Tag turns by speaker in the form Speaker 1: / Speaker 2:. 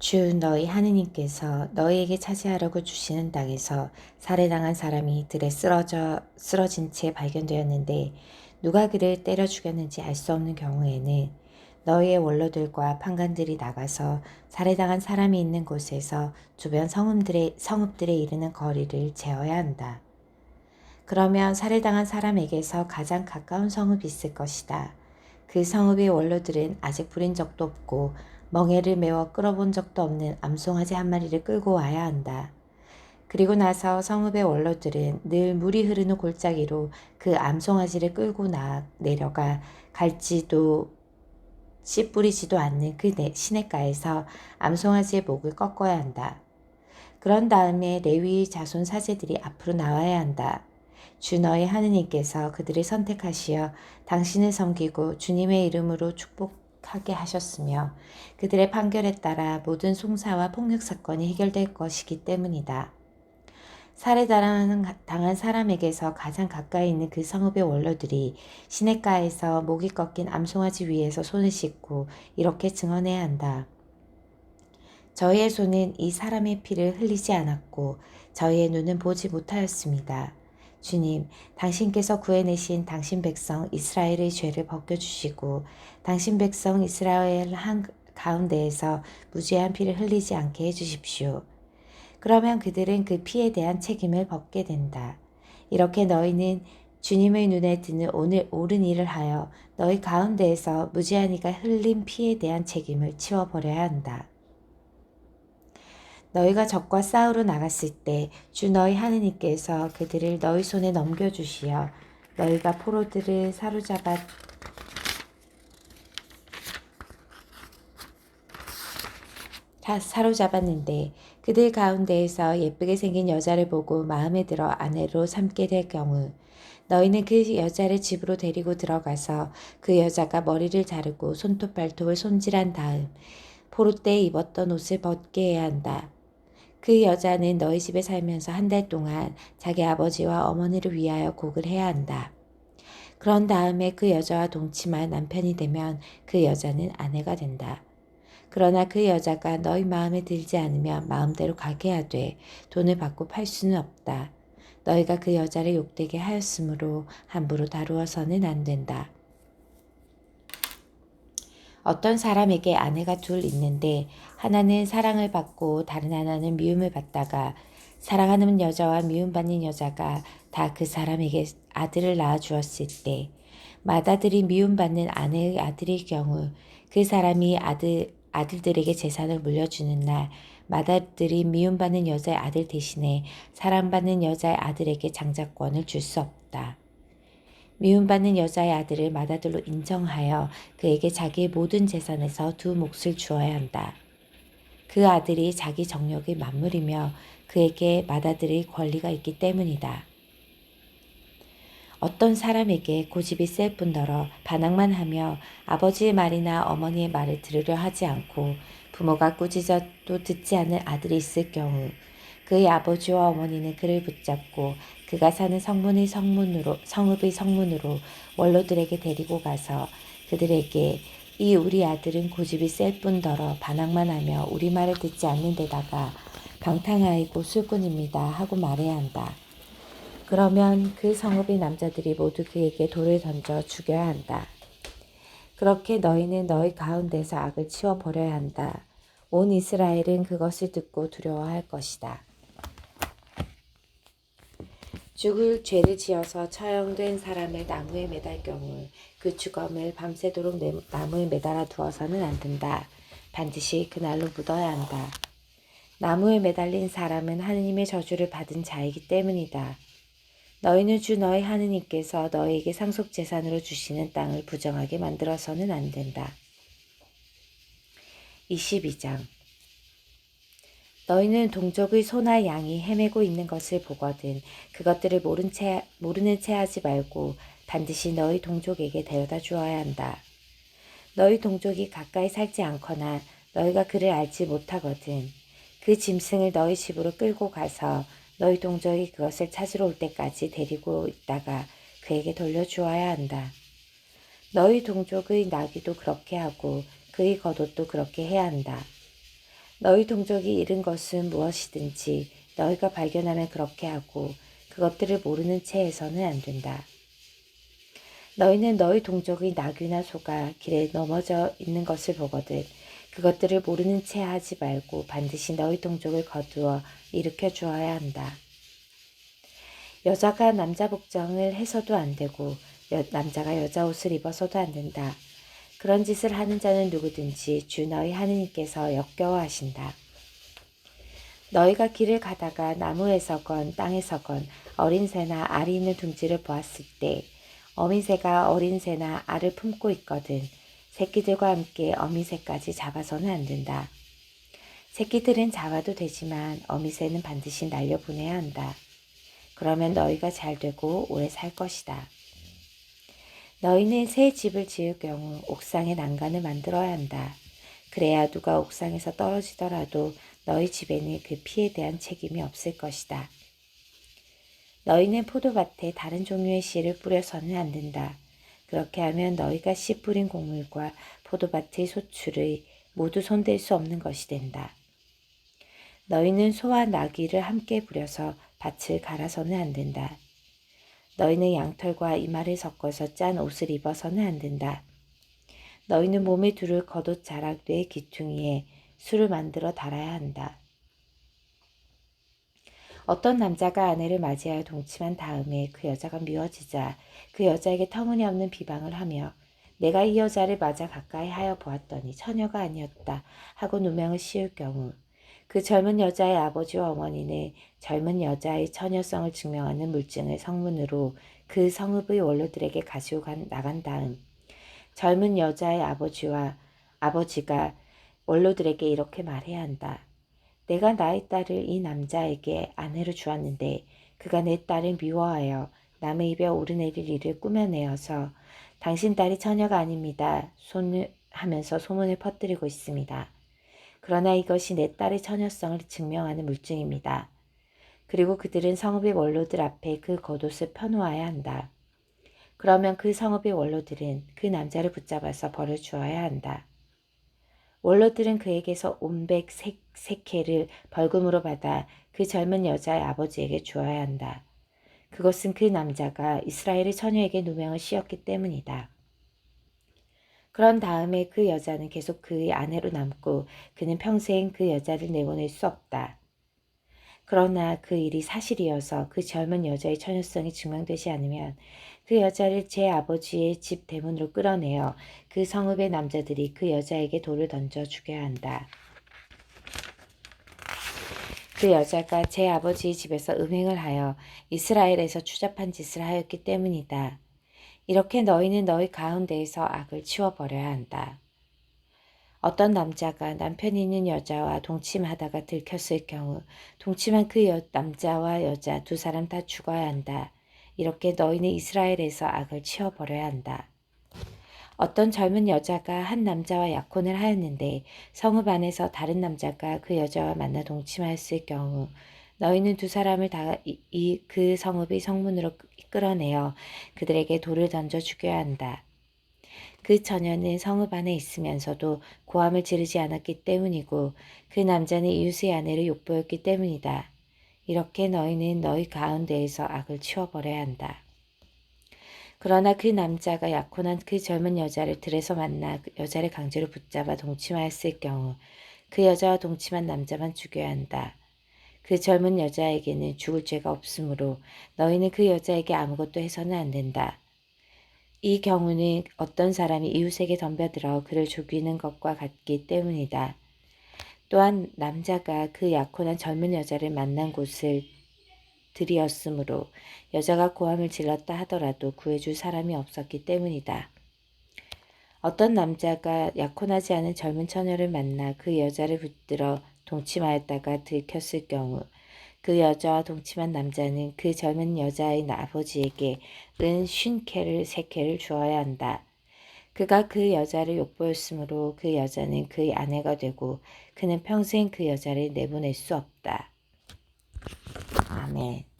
Speaker 1: 주 너희 하느님께서 너희에게 차지하라고 주시는 땅에서 살해당한 사람이 들에 쓰러진 채 발견되었는데 누가 그를 때려 죽였는지 알 수 없는 경우에는 너희의 원로들과 판관들이 나가서 살해당한 사람이 있는 곳에서 주변 성읍들에 이르는 거리를 제어야 한다. 그러면 살해당한 사람에게서 가장 가까운 성읍이 있을 것이다. 그 성읍의 원로들은 아직 부린 적도 없고 멍에를 메워 끌어본 적도 없는 암송아지 한 마리를 끌고 와야 한다. 그리고 나서 성읍의 원로들은 늘 물이 흐르는 골짜기로 그 암송아지를 끌고 내려가 갈지도 씨 뿌리지도 않는 그 시냇가에서 암송아지의 목을 꺾어야 한다. 그런 다음에 레위 자손 사제들이 앞으로 나와야 한다. 주 너희 하느님께서 그들을 선택하시어 당신을 섬기고 주님의 이름으로 축복하게 하셨으며 그들의 판결에 따라 모든 송사와 폭력 사건이 해결될 것이기 때문이다. 살해당한 사람에게서 가장 가까이 있는 그 성읍의 원로들이 시냇가에서 목이 꺾인 암송아지 위에서 손을 씻고 이렇게 증언해야 한다. 저희의 손은 이 사람의 피를 흘리지 않았고 저희의 눈은 보지 못하였습니다. 주님, 당신께서 구해내신 당신 백성 이스라엘의 죄를 벗겨주시고 당신 백성 이스라엘 한 가운데에서 무죄한 피를 흘리지 않게 해주십시오. 그러면 그들은 그 피에 대한 책임을 벗게 된다. 이렇게 너희는 주님의 눈에 드는 옳은 일을 하여 너희 가운데에서 무죄한 이가 흘린 피에 대한 책임을 치워버려야 한다. 너희가 적과 싸우러 나갔을 때 주 너희 하느님께서 그들을 너희 손에 넘겨주시어 너희가 포로들을 사로잡았는데 그들 가운데에서 예쁘게 생긴 여자를 보고 마음에 들어 아내로 삼게 될 경우 너희는 그 여자를 집으로 데리고 들어가서 그 여자가 머리를 자르고 손톱 발톱을 손질한 다음 포로 때 입었던 옷을 벗게 해야 한다. 그 여자는 너희 집에 살면서 한 달 동안 자기 아버지와 어머니를 위하여 곡을 해야 한다. 그런 다음에 그 여자와 동침할 남편이 되면 그 여자는 아내가 된다. 그러나 그 여자가 너희 마음에 들지 않으면 마음대로 가게 하되 돈을 받고 팔 수는 없다. 너희가 그 여자를 욕되게 하였으므로 함부로 다루어서는 안 된다. 어떤 사람에게 아내가 둘 있는데 하나는 사랑을 받고 다른 하나는 미움을 받다가 사랑하는 여자와 미움받는 여자가 다 그 사람에게 아들을 낳아 주었을 때 맏아들이 미움받는 아내의 아들의 경우 그 사람이 아들들에게 재산을 물려주는 날 맏아들이 미움받는 여자의 아들 대신에 사랑받는 여자의 아들에게 장자권을 줄 수 없다. 미움받는 여자의 아들을 맏아들로 인정하여 그에게 자기의 모든 재산에서 두 몫을 주어야 한다. 그 아들이 자기 정력의 만물이며 그에게 맏아들의 권리가 있기 때문이다. 어떤 사람에게 고집이 셀 뿐더러 반항만 하며 아버지의 말이나 어머니의 말을 들으려 하지 않고 부모가 꾸짖어도 듣지 않는 아들이 있을 경우 그의 아버지와 어머니는 그를 붙잡고 그가 사는 성읍의 성문으로 원로들에게 데리고 가서 그들에게 이 우리 아들은 고집이 셀 뿐더러 반항만 하며 우리 말을 듣지 않는 데다가 방탕하이고 술꾼입니다 하고 말해야 한다. 그러면 그 성읍의 남자들이 모두 그에게 돌을 던져 죽여야 한다. 그렇게 너희는 너희 가운데서 악을 치워버려야 한다. 온 이스라엘은 그것을 듣고 두려워할 것이다. 죽을 죄를 지어서 처형된 사람을 나무에 매달 경우 그 주검을 밤새도록 나무에 매달아 두어서는 안 된다. 반드시 그날로 묻어야 한다. 나무에 매달린 사람은 하느님의 저주를 받은 자이기 때문이다. 너희는 주 너희 하느님께서 너희에게 상속재산으로 주시는 땅을 부정하게 만들어서는 안 된다. 22장 너희는 동족의 소나 양이 헤매고 있는 것을 보거든 그것들을 모르는 채 하지 말고 반드시 너희 동족에게 데려다 주어야 한다. 너희 동족이 가까이 살지 않거나 너희가 그를 알지 못하거든 그 짐승을 너희 집으로 끌고 가서 너희 동족이 그것을 찾으러 올 때까지 데리고 있다가 그에게 돌려주어야 한다. 너희 동족의 나귀도 그렇게 하고 그의 겉옷도 그렇게 해야 한다. 너희 동족이 잃은 것은 무엇이든지 너희가 발견하면 그렇게 하고 그것들을 모르는 채 해서는 안 된다. 너희는 너희 동족의 나귀나 소가 길에 넘어져 있는 것을 보거든 그것들을 모르는 채 하지 말고 반드시 너희 동족을 거두어 일으켜 주어야 한다. 여자가 남자 복장을 해서도 안 되고 남자가 여자 옷을 입어서도 안 된다. 그런 짓을 하는 자는 누구든지 주 너희 하느님께서 역겨워하신다. 너희가 길을 가다가 나무에서건 땅에서건 어린 새나 알이 있는 둥지를 보았을 때 어린 새가 어린 새나 알을 품고 있거든 새끼들과 함께 어미 새까지 잡아서는 안 된다. 새끼들은 잡아도 되지만 어미 새는 반드시 날려보내야 한다. 그러면 너희가 잘 되고 오래 살 것이다. 너희는 새 집을 지을 경우 옥상에 난간을 만들어야 한다. 그래야 누가 옥상에서 떨어지더라도 너희 집에는 그 피에 대한 책임이 없을 것이다. 너희는 포도밭에 다른 종류의 씨를 뿌려서는 안 된다. 그렇게 하면 너희가 씨 뿌린 곡물과 포도밭의 소출을 모두 손댈 수 없는 것이 된다. 너희는 소와 나귀를 함께 부려서 밭을 갈아서는 안 된다. 너희는 양털과 이마를 섞어서 짠 옷을 입어서는 안 된다. 너희는 몸에 두를 겉옷 자락 뇌 귀퉁이에 술을 만들어 달아야 한다. 어떤 남자가 아내를 맞이하여 동침한 다음에 그 여자가 미워지자 그 여자에게 터무니없는 비방을 하며 내가 이 여자를 맞아 가까이 하여 보았더니 처녀가 아니었다 하고 누명을 씌울 경우 그 젊은 여자의 아버지와 어머니는 젊은 여자의 처녀성을 증명하는 물증을 성문으로 그 성읍의 원로들에게 가지고 나간 다음 젊은 여자의 아버지가 원로들에게 이렇게 말해야 한다. 내가 나의 딸을 이 남자에게 아내로 주었는데 그가 내 딸을 미워하여 남의 입에 오르내릴 일을 꾸며내어서 당신 딸이 처녀가 아닙니다. 하면서 소문을 퍼뜨리고 있습니다. 그러나 이것이 내 딸의 처녀성을 증명하는 물증입니다. 그리고 그들은 성읍의 원로들 앞에 그 겉옷을 펴놓아야 한다. 그러면 그 성읍의 원로들은 그 남자를 붙잡아서 벌을 주어야 한다. 원로들은 그에게서 온백 세케를 벌금으로 받아 그 젊은 여자의 아버지에게 주어야 한다. 그것은 그 남자가 이스라엘의 처녀에게 누명을 씌웠기 때문이다. 그런 다음에 그 여자는 계속 그의 아내로 남고 그는 평생 그 여자를 내보낼 수 없다. 그러나 그 일이 사실이어서 그 젊은 여자의 처녀성이 증명되지 않으면 그 여자를 제 아버지의 집 대문으로 끌어내어 그 성읍의 남자들이 그 여자에게 돌을 던져 죽여야 한다. 그 여자가 제 아버지의 집에서 음행을 하여 이스라엘에서 추잡한 짓을 하였기 때문이다. 이렇게 너희는 너희 가운데에서 악을 치워버려야 한다. 어떤 남자가 남편이 있는 여자와 동침하다가 들켰을 경우 동침한 그 남자와 여자 두 사람 다 죽어야 한다. 이렇게 너희는 이스라엘에서 악을 치워버려야 한다. 어떤 젊은 여자가 한 남자와 약혼을 하였는데 성읍 안에서 다른 남자가 그 여자와 만나 동침하였을 경우 너희는 두 사람을 다 그 성읍의 성문으로 끌어내어 그들에게 돌을 던져 죽여야 한다. 그 처녀는 성읍 안에 있으면서도 고함을 지르지 않았기 때문이고 그 남자는 이웃의 아내를 욕보였기 때문이다. 이렇게 너희는 너희 가운데에서 악을 치워버려야 한다. 그러나 그 남자가 약혼한 그 젊은 여자를 들에서 만나 그 여자를 강제로 붙잡아 동침하였을 경우 그 여자와 동침한 남자만 죽여야 한다. 그 젊은 여자에게는 죽을 죄가 없으므로 너희는 그 여자에게 아무것도 해서는 안 된다. 이 경우는 어떤 사람이 이웃에게 덤벼들어 그를 죽이는 것과 같기 때문이다. 또한 남자가 그 약혼한 젊은 여자를 만난 곳을 들이었으므로 여자가 고함을 질렀다 하더라도 구해줄 사람이 없었기 때문이다. 어떤 남자가 약혼하지 않은 젊은 처녀를 만나 그 여자를 붙들어 동침하였다가 들켰을 경우 그 여자와 동침한 남자는 그 젊은 여자의 아버지에게 은 50케를 세케를 주어야 한다. 그가 그 여자를 욕보였으므로 그 여자는 그의 아내가 되고 그는 평생 그 여자를 내보낼 수 없다. 아멘.